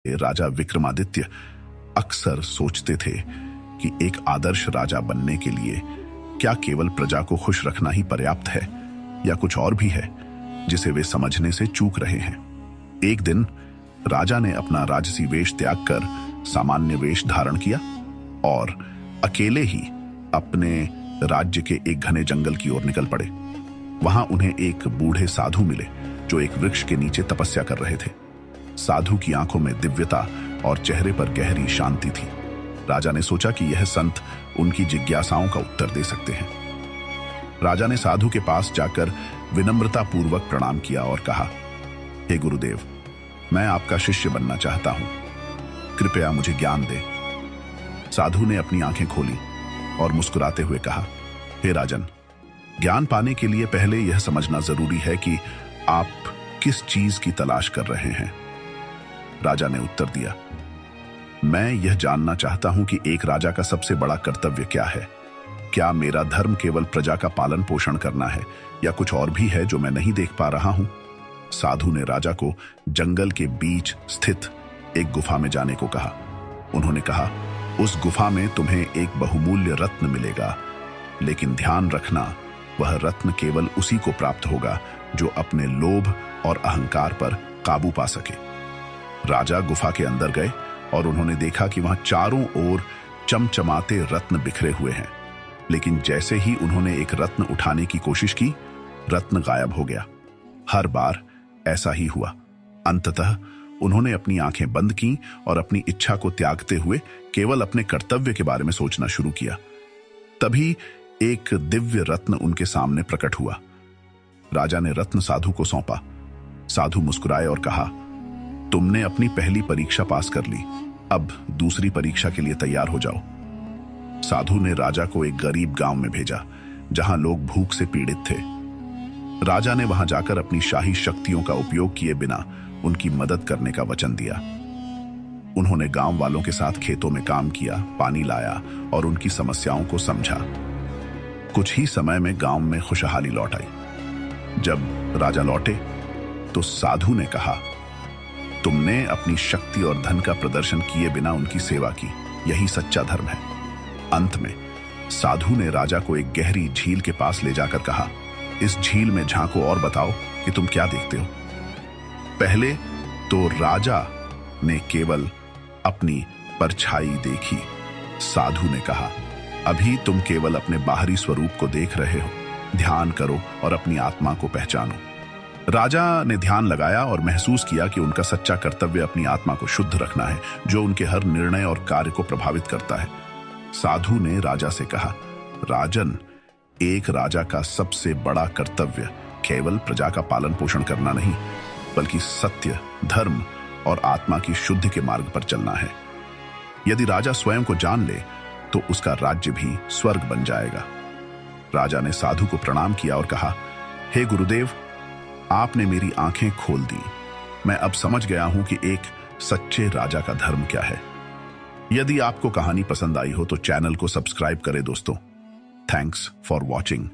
राजा विक्रमादित्य अक्सर सोचते थे कि एक आदर्श राजा बनने के लिए क्या केवल प्रजा को खुश रखना ही पर्याप्त है या कुछ और भी है जिसे वे समझने से चूक रहे हैं। एक दिन राजा ने अपना राजसी वेश त्याग कर सामान्य वेश धारण किया और अकेले ही अपने राज्य के एक घने जंगल की ओर निकल पड़े। वहां उन्हें एक बूढ़े साधु मिले जो एक वृक्ष के नीचे तपस्या कर रहे थे। साधु की आंखों में दिव्यता और चेहरे पर गहरी शांति थी। राजा ने सोचा कि यह संत उनकी जिज्ञासाओं का उत्तर दे सकते हैं। राजा ने साधु के पास जाकर विनम्रता पूर्वक प्रणाम किया और कहा, हे गुरुदेव, मैं आपका शिष्य बनना चाहता हूं, कृपया मुझे ज्ञान दे। साधु ने अपनी आंखें खोली और मुस्कुराते हुए कहा, हे राजन, ज्ञान पाने के लिए पहले यह समझना जरूरी है कि आप किस चीज की तलाश कर रहे हैं। राजा ने उत्तर दिया, मैं यह जानना चाहता हूं कि एक राजा का सबसे बड़ा कर्तव्य क्या है। क्या मेरा धर्म केवल प्रजा का पालन पोषण करना है या कुछ और भी है जो मैं नहीं देख पा रहा हूं। साधु ने राजा को जंगल के बीच स्थित एक गुफा में जाने को कहा। उन्होंने कहा, उस गुफा में तुम्हें एक बहुमूल्य रत्न मिलेगा, लेकिन ध्यान रखना, वह रत्न केवल उसी को प्राप्त होगा जो अपने लोभ और अहंकार पर काबू पा सके। राजा गुफा के अंदर गए और उन्होंने देखा कि वहां चारों ओर चमचमाते रत्न बिखरे हुए हैं, लेकिन जैसे ही उन्होंने एक रत्न उठाने की कोशिश की, रत्न गायब हो गया। हर बार ऐसा ही हुआ। अंततः उन्होंने अपनी आंखें बंद की और अपनी इच्छा को त्यागते हुए केवल अपने कर्तव्य के बारे में सोचना शुरू किया। तभी एक दिव्य रत्न उनके सामने प्रकट हुआ। राजा ने रत्न साधु को सौंपा। साधु मुस्कुराए और कहा, तुमने अपनी पहली परीक्षा पास कर ली, अब दूसरी परीक्षा के लिए तैयार हो जाओ। साधु ने राजा को एक गरीब गांव में भेजा जहां लोग भूख से पीड़ित थे। राजा ने वहां जाकर अपनी शाही शक्तियों का उपयोग किए बिना उनकी मदद करने का वचन दिया। उन्होंने गांव वालों के साथ खेतों में काम किया, पानी लाया और उनकी समस्याओं को समझा। कुछ ही समय में गांव में खुशहाली लौट आई। जब राजा लौटे तो साधु ने कहा, तुमने अपनी शक्ति और धन का प्रदर्शन किए बिना उनकी सेवा की, यही सच्चा धर्म है। अंत में साधु ने राजा को एक गहरी झील के पास ले जाकर कहा, इस झील में झांको और बताओ कि तुम क्या देखते हो। पहले तो राजा ने केवल अपनी परछाई देखी। साधु ने कहा, अभी तुम केवल अपने बाहरी स्वरूप को देख रहे हो, ध्यान करो और अपनी आत्मा को पहचानो। राजा ने ध्यान लगाया और महसूस किया कि उनका सच्चा कर्तव्य अपनी आत्मा को शुद्ध रखना है, जो उनके हर निर्णय और कार्य को प्रभावित करता है। साधु ने राजा से कहा, राजन, एक राजा का सबसे बड़ा कर्तव्य केवल प्रजा का पालन पोषण करना नहीं, बल्कि सत्य, धर्म और आत्मा की शुद्धि के मार्ग पर चलना है। यदि राजा स्वयं को जान ले तो उसका राज्य भी स्वर्ग बन जाएगा। राजा ने साधु को प्रणाम किया और कहा, हे गुरुदेव, आपने मेरी आंखें खोल दी। मैं अब समझ गया हूं कि एक सच्चे राजा का धर्म क्या है। यदि आपको कहानी पसंद आई हो तो चैनल को सब्सक्राइब करें दोस्तों। Thanks for watching.